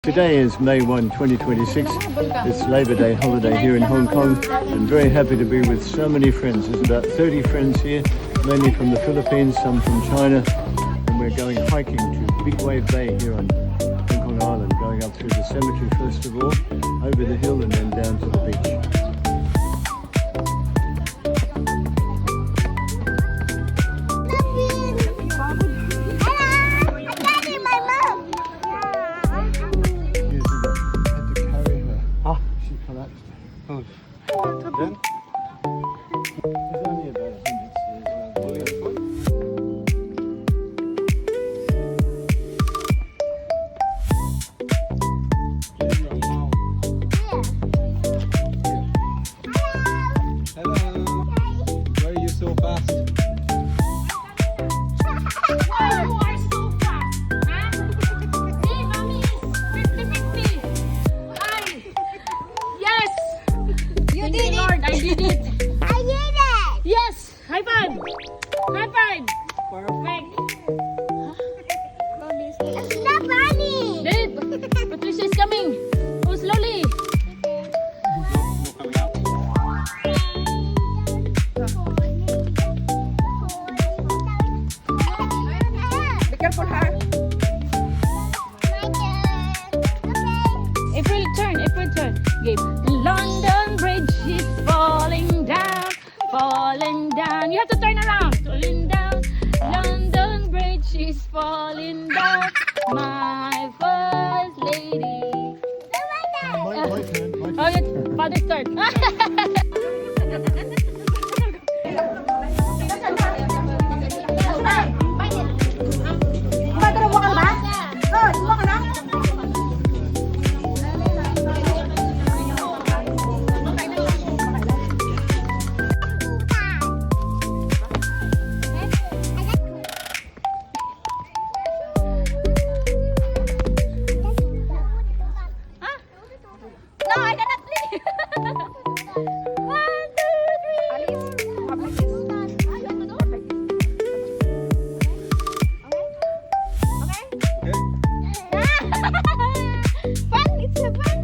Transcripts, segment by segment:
Today is May 1, 2026. It's Labor Day holiday here in Hong Kong. I'm very happy to be with so many friends. There's about 30 friends here, mainly from the Philippines, some from China. And we're going hiking to Big Wave Bay here on Hong Kong Island, going up through the cemetery first of all, over the hill and then down to the beach. Then, it's only about 100 stairs. Hello. Why are you so fast? Why you are so fast? Huh? See, mommy is 50-50. Hi. Yes. You Thank did you, it! Lord. I did it. I did it! Yes. High five. High five. Perfect. It's not funny! Did. Patricia is coming. Oh, slowly. Be careful, her. April turn. April turn. Gabe. London Bridge is falling down. Falling down. You have to turn around. Falling down. London Bridge is falling down. My first lady. My turn. Oh, it's father's turn. Matarawa ka ba? Oh, sumo ka na? No, I cannot leave. 1, 2, 3. Okay. Fun, it's a fun.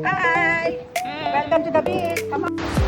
Hi! Welcome to the beach. Come on.